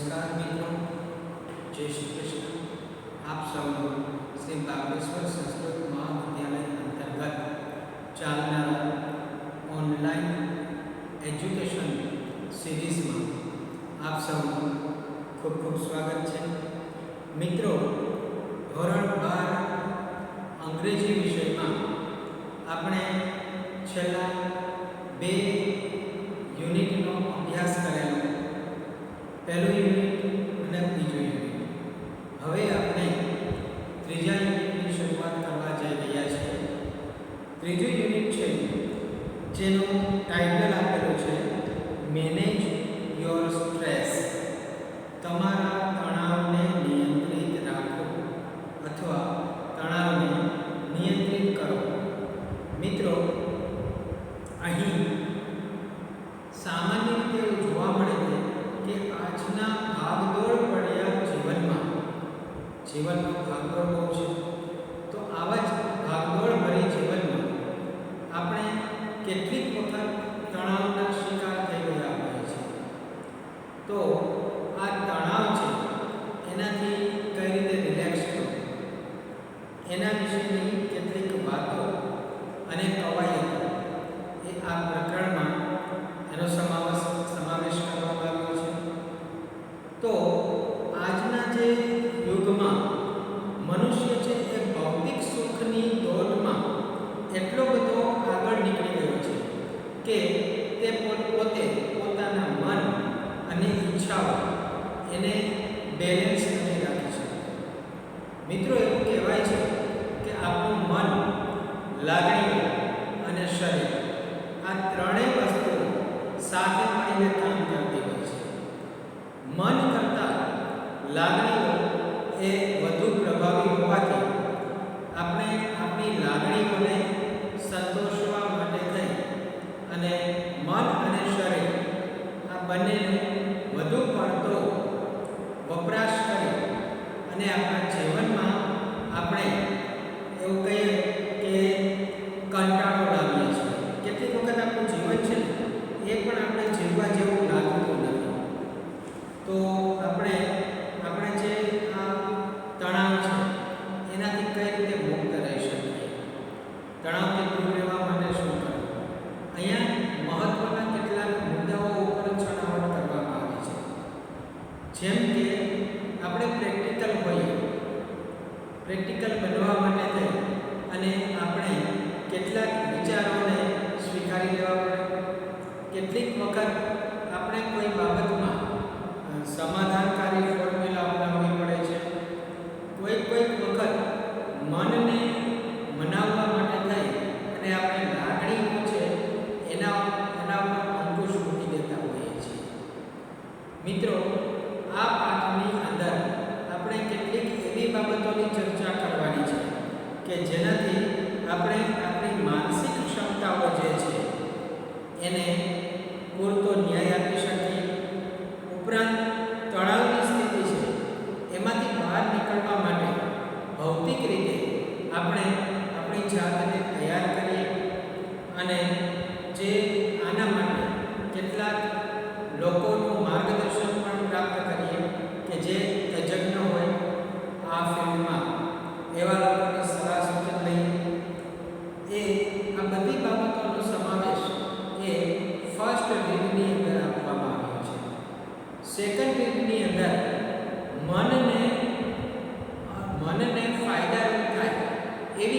नमस्कार मित्रों, जय श्री कृष्ण। आप सब श्री बागेश्वर संस्कृत महाविद्यालय अंतर्गत चालनारा ऑनलाइन एज्युकेशन सीरीज में आप सबનું ખૂબ ખૂબ સ્વાગત છે। મિત્રો, ધોરણ 12 અંગ્રેજી વિષયમાં આપણે છેલ્લા 2 યુનિટનો અભ્યાસ કરેલો। પહેલું યુનિટ અને બીજું યુનિટ। હવે આપણે ત્રીજા યુનિટની શરૂઆત કરવા જઈ રહ્યા છીએ। ત્રીજું યુનિટ છે જેનું ટાઇટલ આપેલું છે મેનેજ યોર સ્ટ્રેસ। તમારા તણાવને નિયંત્રિત રાખો અથવા તણાવને નિયંત્રિત કરો। મિત્રો, અહીં સામાન્ય રીતે એવું જોવા મળે છે કે આજના ભાગદોડ ભર્યા જીવનમાં ભાગદોડ બહુ છે, તો આવા જ ભાગદોડ ભરી જીવનમાં આપણે કેટલીક વખત તણાવના શિકાર થઈ ગયા હોય છે। તો આ તણાવ છે એનાથી કઈ રીતે રિલેક્સ થવું એના વિશેની કેટલીક વાતો અને કવાયતો એ આ પ્રકરણમાં એનો સમાવેશ કરવામાં આવ્યો છે। તો આજના જે યુગમાં મનુષ્ય છે એ ભૌતિક સુખની દોડમાં એટલો બધો આગળ નીકળી ગયો છે કે તે પોતે પોતાના મન અને ઈચ્છાઓ એને બેલેન્સ નથી રાખી શકતો। મિત્રો, એવું કહેવાય છે કે આપણું મન, લાગણીઓ અને શરીર આ ત્રણેય વસ્તુઓ સાથે મળીને કામ કરતી હોય છે। મન કરતાં લાગણીઓ એ વધુ પ્રભાવી હોવાથી આપણે આપણી લાગણીઓને સંતોષવા માટે થઈ અને મન અને શરીર આ બંનેનો વધુ પડતો વપરાશ કરી અને આપણા જીવનમાં આપણે એવું કહીએ કે કંટાળો લાવીએ છીએ। કેટલીક વખત આપણું જીવન છે એ પણ આપણે જીવવા જેવું લાગતું નથી। તો આપણે જે આ તણાવ છે એનાથી કઈ રીતે મુક્ત રહી શકીએ, તણાવથી દૂર રહેવા માટે શું કરવું, અહીંયા મહત્વના કેટલાક મુદ્દાઓ ઉપર છણાવટ કરવામાં આવી છે। જેમ કે આપણે પ્રેક્ટિકલ બનવા માટે થઈ અને આપણે કેટલાક વિચારોને સ્વીકારી લેવા પડે। કેટલીક વખત આપણે કોઈ બાબતમાં સમાધાનકારી ફોર્મ્યુલા અપનાવવી પડે છે। કોઈક વખત મનને મનાવવા માટે થઈ અને આપણે લાગણીઓ છે એના ઉપર અંકુશ મૂકી દેતા હોઈએ છીએ। મિત્રો, આ પાઠની અંદર આપણે કેટલીક એવી બાબતોની ચર્ચા કરવાની છે કે જેનાથી આપણે આપણી માનસિક ક્ષમતાઓ જે છે એને પૂરતો ન્યાય આપી શકીએ। ઉપરાંત તણાવની સ્થિતિ છે એમાંથી બહાર નીકળવા માટે ભૌતિક રીતે આપણે આપણી જાતને તૈયાર કરીએ અને જે આના માટે કેટલાક લોકોનું માર્ગદર્શન પણ પ્રાપ્ત કરીએ કે જે તજજ્ઞ હોય આ ફિલ્ડમાં, એવા લોકોની સલાહ સૂચન લઈએ। આ બધી બાબતોનો સમાવેશ એ ફર્સ્ટ રીડની અંદર આપવામાં આવ્યો છે। સેકન્ડ રીડની અંદર મનને ફાયદારૂપ થાય એવી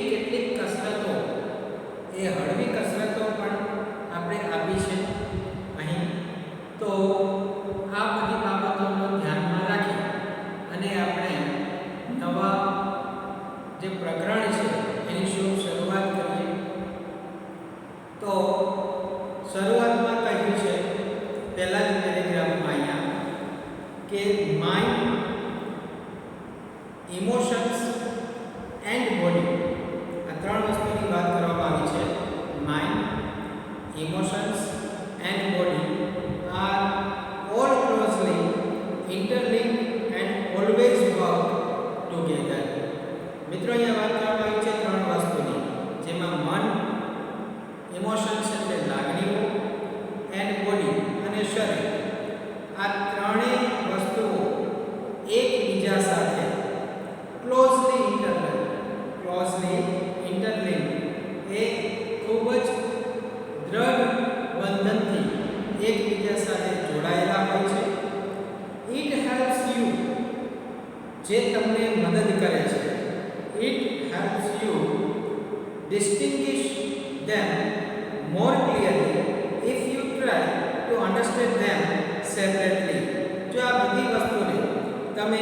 એકબીજા સાથે જોડાયેલા હોય છે. ઇટ હેલ્પ્સ યુ, જે તમને મદદ કરે છે. It helps you distinguish them more clearly if you try to understand them separately. જો આ બધી વસ્તુને તમે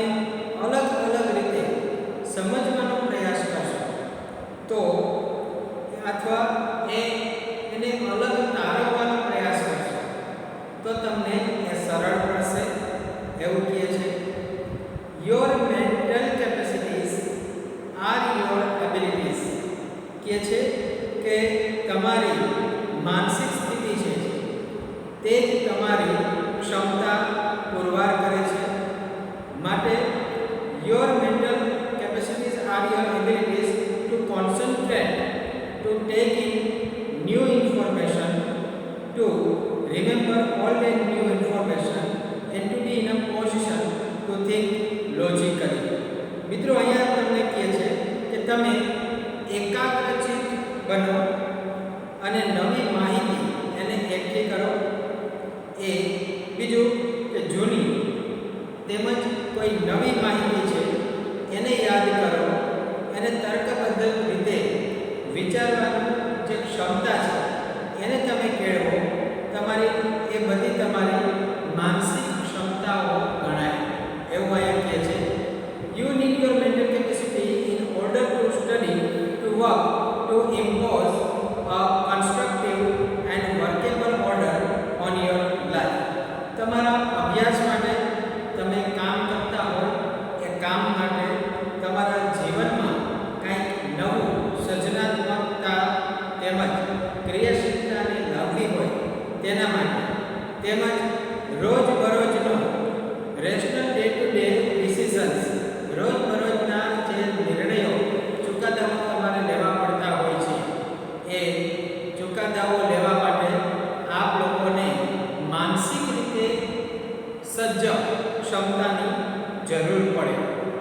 અલગ અલગ રીતે સમજવાનો પ્રયાસ કરશો તો અથવા એને અલગ તારવવાનો પ્રયાસ કરશો તો તમને એ સરળ પડશે. એવું કહે છે, your mental capacities are your abilities. કહે છે કે તમારી માનસિક સ્થિતિ છે તે જ તમારી ક્ષમતા પુરવાર કરે છે. માટે your mental capacities are your abilities to concentrate, to take in new information, to remember old and new information and to be in a position to think logically. મિત્રો, અહીંયા તમને કહે છે કે તમે એકાગ્રચિત બનો અને નવી માહિતી એને એકઠી કરો. એ બીજું કે જૂની તેમજ કોઈ નવી માહિતી છે એને યાદ કરો, એને તર્કબદ્ધ રીતે વિચારવાની જે ક્ષમતા છે એને તમે કેળવો. તમારી એ બધી તમારી માનસિક ક્ષમતાઓ ગણાય. એવું અહીંયા કહે છે, you need your mental capacity in order to study, to work, to impose a constructive and workable order on your life. તમારા અભ્યાસ માટે, તમે કામ કરતા હો એ કામ માટે, તમારા જીવનમાં કંઈક નવું સર્જનાત્મકતા તેમજ ક્રિયાશીલતાને લાવવી હોય તેના માટે, તેમજ રોજબરોજનો rational day to day decisions, રોજબરોજના જે નિર્ણયો, ચુકાદાઓ તમારે લેવા પડતા હોય છે એ ચુકાદાઓ લેવા માટે આપ લોકોને માનસિક રીતે સજ્જ ક્ષમતાની જરૂર પડે.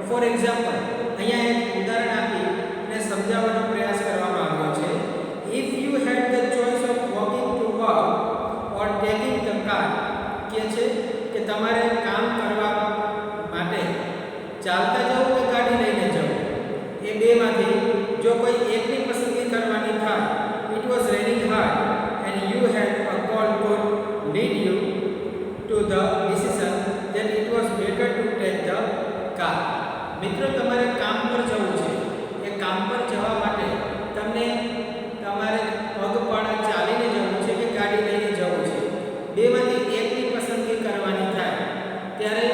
ફોર એક્ઝામ્પલ, અહીંયા એક ઉદાહરણ આપી અને સમજાવવાનો પ્રયાસ કરવામાં આવ્યો છે. If you had the choice of walking to work or taking the car, કહે છે કે તમારે કામ કરવા માટે ચાલતા જવું કે ગાડી લઈને જવું, એ બેમાંથી જો કોઈ એકની પસંદગી કરવાની થાય, it was raining hard and you had a call could lead you to the decision that it was better to take the car. મિત્રો, તમારે કામ પર જવું છે. એ કામ પર જવા માટે તમને તમારે પગપાળા ચાલીને જવું છે કે ગાડી લઈને જવું છે, બેમાંથી એકની પસંદગી કરવાની થાય ત્યારે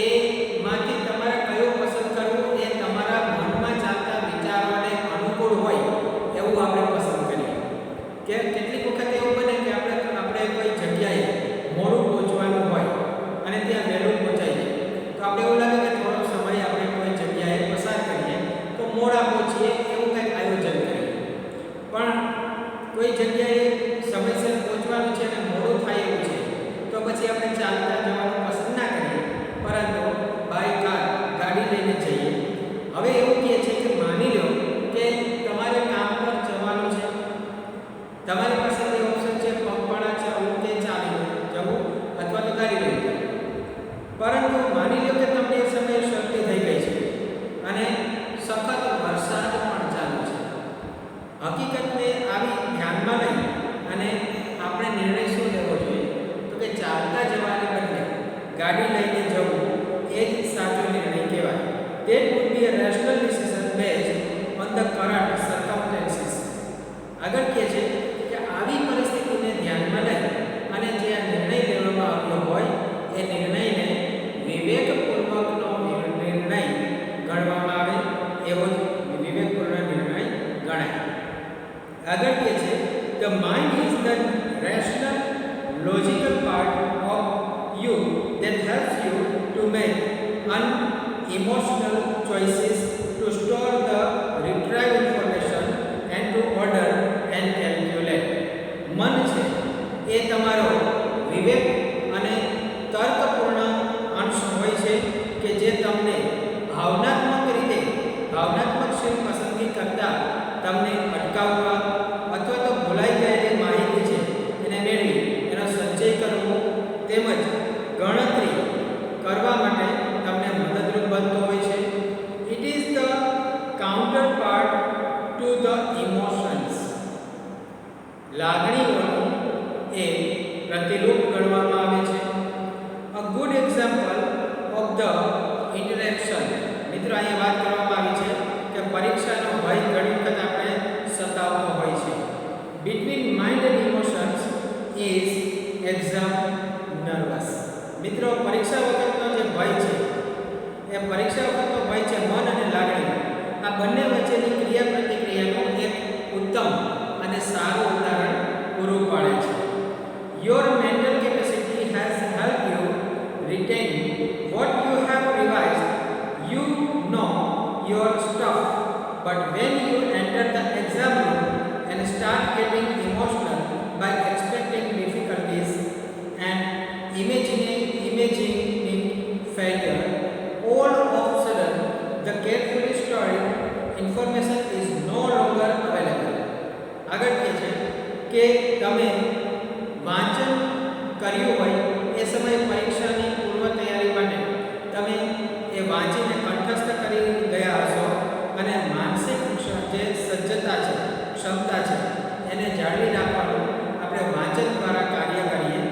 એમાંથી તમારે કયું પસંદ કરવું એ તમારા મનમાં ચાલતા વિચારોને અનુકૂળ હોય એવું આપણે પસંદ કરીએ. કે કેટલીક વખત એવું બને કે આપણે કોઈ જગ્યાએ મોડું પહોંચવાનું હોય અને ત્યાં વહેલું પહોંચાઈ જાય તો આપણે એવું લાગે કે થોડો સમય આપણે કોઈ જગ્યાએ પસાર કરીએ તો મોડા પહોંચીએ એવું કંઈક આયોજન કરીએ. પણ કોઈ જગ્યાએ સમયસર પહોંચવાનું છે અને મોડું થાય એવું છે તો પછી આપણે ચાલતા જવાનું પસંદ ના કરીએ, પરંતુ બાય કાર, ગાડી લઈને જઈએ. હવે એવું કહે છે કે માની લો કે તમારે કામ પર જવાનું છે, તમારી પાસે બે ઓપ્શન છે, પગપાળા જવું કે ચાલીને જવું અથવા તો ગાડી લઈને જવું. પરંતુ માની લો કે તમને એ સમયે શરદી થઈ ગઈ છે અને સખત વરસાદ પણ ચાલુ છે. હકીકતને આવી ધ્યાનમાં લઈ અને આપણે નિર્ણય શું લેવો જોઈએ તો કે ચાલતા જવાને બદલે ગાડી લઈને જવું એ જ સાચો નિર્ણય કહેવાય. That would be a rational decision based on the current circumstances. આગળ કહે છે કે આવી પરિસ્થિતિને ધ્યાનમાં લઈ અને જે આ નિર્ણય લેવામાં આવ્યો હોય એ નિર્ણયને વિવેકપૂર્વકનો નિર્ણય ગણવામાં આવે, એવો જ વિવેકપૂર્ણ નિર્ણય ગણાય. આગળ કહે છે the mind is the rational logical part of you that helps you to make unemotional choices, to store the retrieved information and to order and calculate. મન છે એ તમારો વિવેક અને તર્કપૂર્ણ અંશ હોય છે કે જે તમને ભાવનાત્મક પસંદગી કરતા તમને અટકાવવા અથવા તો ભૂલાઈ ગયેલી માહિતી છે એને મેળવી એનો સંચય કરવા લાગણીઓનું એ પ્રતિરૂપ ગણવામાં આવે છે. A good example of the interaction. મિત્રો અહીંયા વાત કરવામાં આવી છે કે પરીક્ષાનો ભય ઘણી વખત આપણે સતાવતો હોય છે. Between mind and emotions is exam nervous. મિત્રો પરીક્ષા વખતનો જે ભય છે એ પરીક્ષા વખતનો ભય છે મન અને લાગણી, આ બંને વચ્ચેની ક્રિયા પ્રતિક્રિયાનું એક ઉત્તમ અને સારું ઉદાહરણ પૂરું પાડે છે. Your mental capacity has help you retain what you have revised. You know your stuff, but when you enter the exam room and start getting emotional by expecting difficulties and imagining failure, all of a sudden the carefully stored information is no longer available. આગળ કહે છે કે તમે વાંચન કર્યું હોય એ સમયે પરીક્ષાની પૂર્વ તૈયારી માટે તમે એ વાંચીને કંઠસ્થ કરી ગયા હશો અને માનસિક જે સજ્જતા છે, ક્ષમતા છે, એને જાળવી રાખવાનું આપણે વાંચન દ્વારા કાર્ય કરીએ.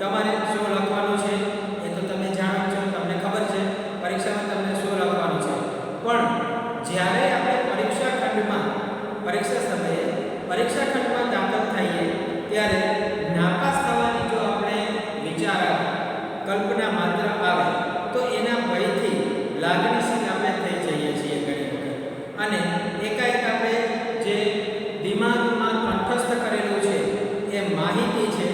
તમારે શું લખવાનું છે એ તો તમે જાણો છો, તમને ખબર છે પરીક્ષામાં તમને શું લખવાનું છે. પણ જ્યારે આપણે પરીક્ષા સમયે પરીક્ષા ખંડમાં દાખલ થઈએ ત્યારે નાપાસ થવાની જો આપણે વિચાર આવે, કલ્પના માત્ર આવે તો એના ભયથી લાગણીશીલ આપણે થઈ જઈએ છીએ ઘણી વખત. અને એકાએક આપણે જે દિમાગમાં કંઠસ્થ કરેલું છે એ માહિતી છે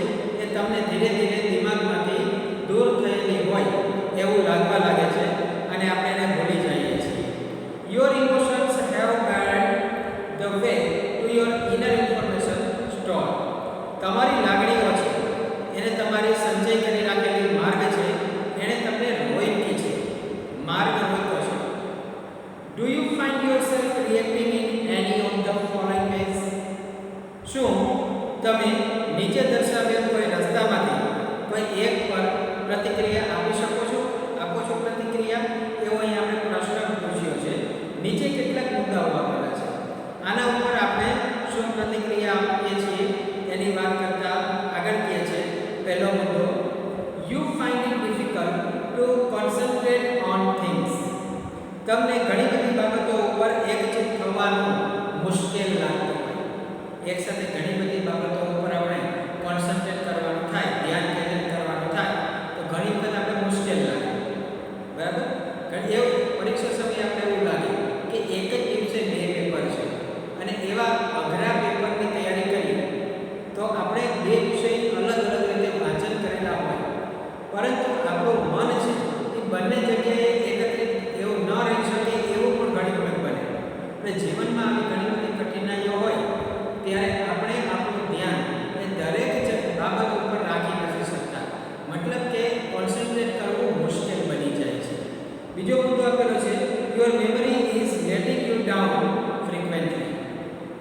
એ તમને ધીરે ધીરે દિમાગમાંથી દૂર થયેલી હોય એવું લાગવા લાગે છે અને આપણે એને ભૂલી જઈએ છીએ. Your emotions have guided the way to your inner information store. તમારી લાગણીઓ છે એને તમારી સંચય કરી રાખેલી માર્ગ છે, એણે તમને રોકી છે, માર્ગ રોક્યો છે. Do you find yourself reacting in any of the following ways? શું તમે નીચે દર્શાવેલ કોઈ રસ્તામાંથી કોઈ એક પર પ્રતિક્રિયા આપી શકો છો? આપો છો પ્રતિક્રિયા? એવો અહીં આપણે પ્રશ્ન પૂછ્યો છે. નીચે કેટલાક મુદ્દાઓ આપેલા છે, આના ઉપર આપણે શું પ્રતિક્રિયા આપીએ છીએ એની વાત કરતા આગળ કહે છે. પહેલો મુદ્દો, you find it difficult to concentrate on things. તમને ઘણી બધી બાબતો ઉપર એકચિત થવાનું મુશ્કેલ લાગતું હોય. એક સાથે ઘણી બધી બાબતો ઉપર આપણે કોન્સન્ટ્રેટ કરવાનું થાય, ધ્યાન કેન્દ્રિત કરવાનું થાય તો ઘણી વખત આપણે મુશ્કેલ લાગે. બરાબર? એવું પરીક્ષા સમયે આપણે એવું લાગે કે એક જ દિવસે 2 પેપર છે અને એવા અઘરા પેપરની તૈયારી કરીએ તો આપણે 2 વિષય અલગ અલગ રીતે વાંચન કરેલા હોય, પરંતુ આપણું મન છે એ બંને જગ્યાએ એકત્રિત એવું ન રહી શકે એવું પણ ઘણી વખત બને. અને જીવનમાં આવી ઘણી બધી કઠિનાઈઓ હોય ત્યારે આપણે આપણું ધ્યાન એ દરેક બાબત ઉપર રાખી નથી શકતા. મતલબ કે કોન્સન્ટ્રેટ કરવું મુશ્કેલ બની જાય છે. બીજો મુદ્દો આપેલો છે, your memory is letting you down frequently.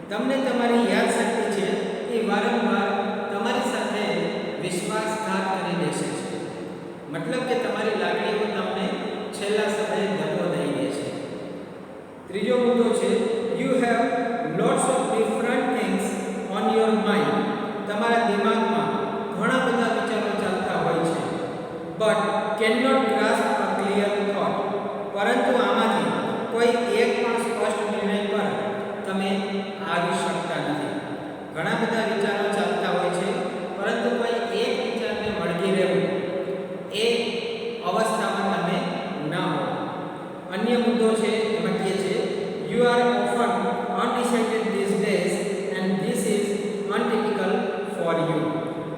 તમને તમારી યાદશક્તિ છે એ વારંવાર તમારી સાથે વિશ્વાસઘાત કરી દેશે છે. મતલબ કે તમારી લાગણીઓ તમને છેલ્લા સમયે ધક્કો દઈ દે છે. ત્રીજો મુદ્દો છે, you have lots of different things on your mind. તમારા દિમાગમાં ઘણા બધા વિચારો ચાલતા હોય છે, but can not grasp a clear thought. પરંતુ આમાંથી કોઈ એક પણ સ્પષ્ટ નિર્ણય પર તમે આવી શકતા નથી. ઘણા બધા વિચારો ચાલતા હોય છે, પરંતુ કોઈ એક વિચારને વળગી રહેવું એ અવસ્થામાં તમે ન હો. અન્ય મુદ્દો છે એમાં કહે છે, you are often undecided these days and this is untypical for you.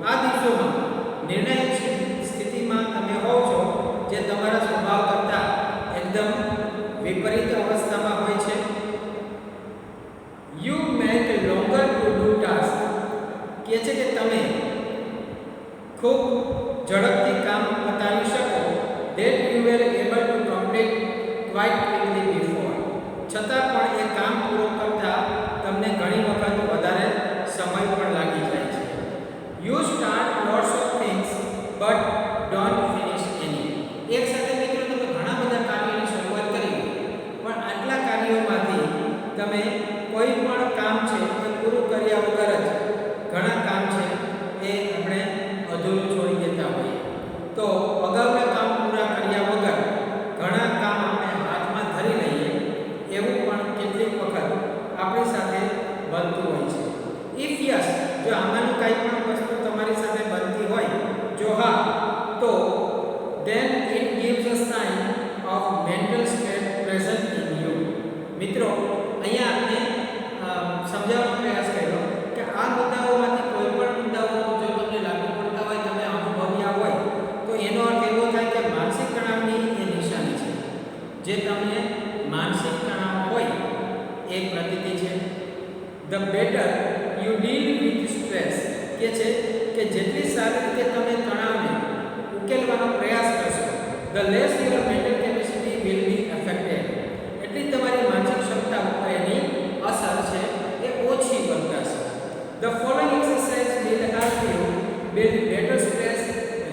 આ દિવસોમાં નિર્ણાયક સ્થિતિમાં તમે હોવ છો જે તમારા સ્વભાવ કરતાં એકદમ વિપરીત અવસ્થામાં હોય છે. You make longer to do task. કહે છે કે તમે ખૂબ ઝડપથી કામ પતાવી શકો, that you were able to complete quite quickly before. છતાં પણ એ કામ પૂરું કરતા તમને ઘણી વખત વધારે સમય પણ લાગી જાય છે. You start lots of things but don't finish any. એક સાથે મિત્રો તમે ઘણા બધા કાર્યોની શરૂઆત કરી, પણ આટલા કાર્યોમાંથી તમે કોઈ પણ કામ છે એ પૂરું કર્યા વગર જ ઘણા the better you deal with stress કે છે કે જેટલી સારી રીતે તમે તણાવને ઉકેલવાનો પ્રયાસ કરશો the less your mental capacity will be affected એટલી તમારી માનસિક ક્ષમતા ઉપર એની અસર છે એ ઓછી વર્તાશે. The following exercise will help you build better stress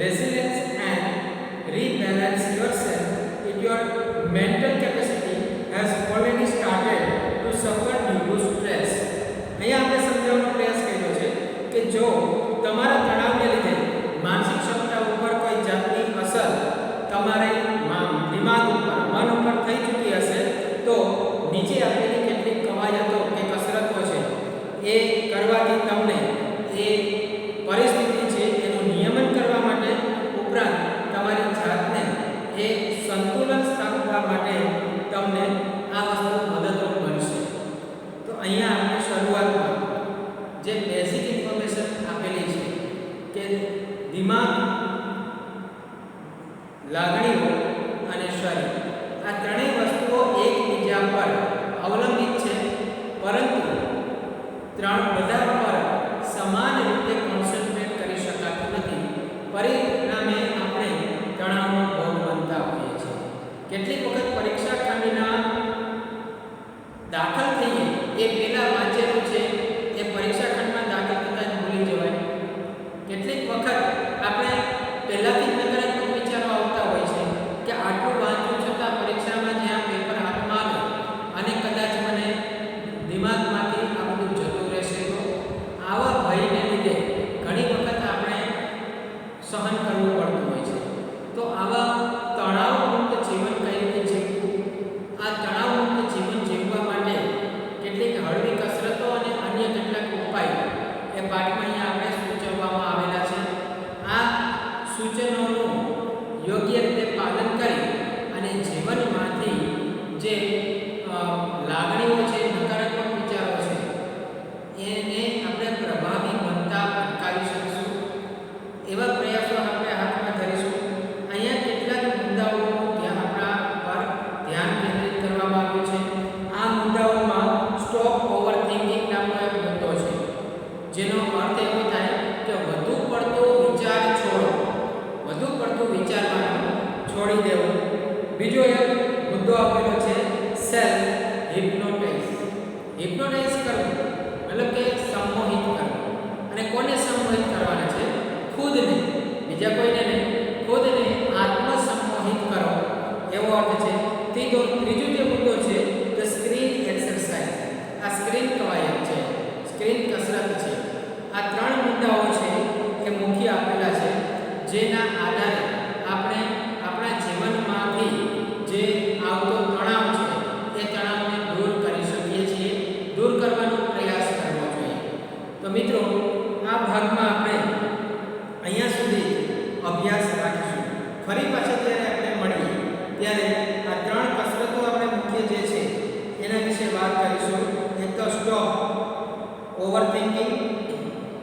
resilience and rebalance yourself if your mental capacity has already started to suffer due to stress. અહીંયા આપણે સમજાવવાનો પ્રયાસ કર્યો છે કે જો તમારા તણાવને લીધે માનસિક ક્ષમતા ઉપર કોઈ જાતની અસર તમારી દિમાગ ઉપર મન ઉપર થઈ ચૂકી હશે તો નીચે આપેલી કેટલીક કવાયતો કે કસરતો છે એ કરવાથી તમને એ પરિસ્થિતિ છે એનું નિયમન કરવા માટે ઉપરાંત તમારી જાતને એ સંતુલન સ્થાપવા માટે તમને આ વસ્તુ મદદરૂપ બનશે. તો અહીંયા આપણે શરૂઆતમાં જે બેઝિક ઇન્ફોર્મેશન આપેલી છે કે દિમાગ, લાગણીઓ અને શરીર આ ત્રણેય વસ્તુઓ એકબીજા પર અવલંબિત છે પરંતુ બધા પર સમાન રીતે કોન્સન્ટ્રેટ કરી શકાતું નથી. પરિણામે આપણે તણાવનો ભોગ બનતા હોઈએ છીએ. કેટલીક વખત પરીક્ષા ખંડના દાખલ થઈએ એ પહેલા વાંચેલું છે એ પરીક્ષા ખંડમાં દાખલ થતા જ ભૂલી જવાય. કેટલીક વખત આપણે પહેલાથી જ નકારાત્મક વિચારો આવતા હોય છે કે આટલું વાંચ્યું છતાં પરીક્ષામાં જ્યાં પેપર હાથમાં આવે અને કદાચ મને દિમાગમાંથી આ બધું જતું રહેશે તો આવા ભયને લીધે ઘણી વખત આપણે સહન કરવું પડતું હોય છે. તો આવા તણાવમુક્ત જીવન કઈ રીતે જીવવું, આ તણાવમુક્ત જીવન જીવવા માટે કેટલીક હળવી કસરતો અને અન્ય કેટલાક ઉપાયો એ પાઠમાં અહીંયા આપણે સૂચવવામાં આવેલા છે. આ સૂચનોનું યોગ્ય રીતે પાલન કરી અને જીવનમાંથી જે લાગણીઓ છે, નકારાત્મક વિચારો છે એને આપણે પ્રભાવી બનતા અટકાવી શકીશું. એવા પ્રયાસો આપણે હાથમાં ધરીશું. અહીંયા કેટલાક મુદ્દાઓનું આપણા પર ધ્યાન કેન્દ્રિત કરવામાં આવ્યું છે. આ મુદ્દાઓમાં સ્ટોપ ઓવર થિંકિંગ નામનો એક મુદ્દો છે જેનો અર્થ એવો થાય કે વધુ પડતો વિચાર છોડો, વધુ પડતું વિચારવાનું છોડી દેવું. બીજો એક મુદ્દો આપેલો છે સેલ્ફ હિપ્નોટાઇઝ. હિપ્નોટાઇઝ કરવું મતલબ કે સંમોહિત કરવું. અને કોને સંમોહિત કરવાના છે? ખુદને, બીજા કોઈને નહીં. ખુદને આત્મસંમોહિત કરો એવો અર્થ છે. ત્રીજો જે મુદ્દો છે તો સ્ક્રીન એક્સરસાઇઝ. આ સ્ક્રીન કવાયત છે, સ્ક્રીન કસરત છે. આ ત્રણ મુદ્દાઓ છે એ મુખ્ય આપેલા છે જેના આધારે આપણે આપણા જીવનમાંથી જે આવતો તણાવ છે એ તણાવને દૂર કરી શકીએ છીએ, દૂર કરવાનો પ્રયાસ કરવો જોઈએ. તો મિત્રો આ ભાગમાં આપણે અહીંયા સુધી અભ્યાસ રાખીશું. ફરી પાછા જ્યારે આપણે મળીએ ત્યારે આ ત્રણ કસરતો આપણે મુખ્ય જે છે એના વિશે વાત કરીશું. એક તો સ્ટોપ ઓવર થિંકિંગ,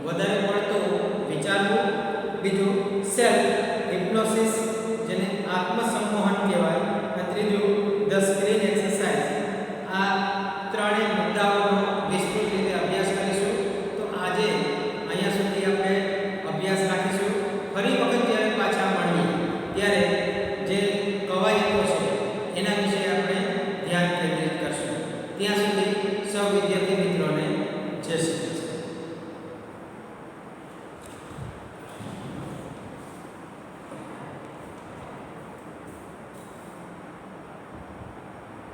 વધારે પડતો વિચારવું. બીજું સેલ્ફ હિપ્નોસિસ જેને આત્મસંમોહન કહેવાય. અને ત્રીજું ધ સ્ક્રીન એક્સરસાઇઝ. આ ત્રણેય મુદ્દાઓનો વિસ્તૃત રીતે અભ્યાસ કરીશું. તો આજે અહીંયા સુધી આપણે અભ્યાસ રાખીશું. ફરી વખત જ્યારે પાછા મળીએ ત્યારે જે કવાયતો છે એના વિશે આપણે ધ્યાન કેન્દ્રિત કરશું. ત્યાં સુધી સૌ વિદ્યાર્થી મિત્રોને જય શ્રી કૃષ્ણ.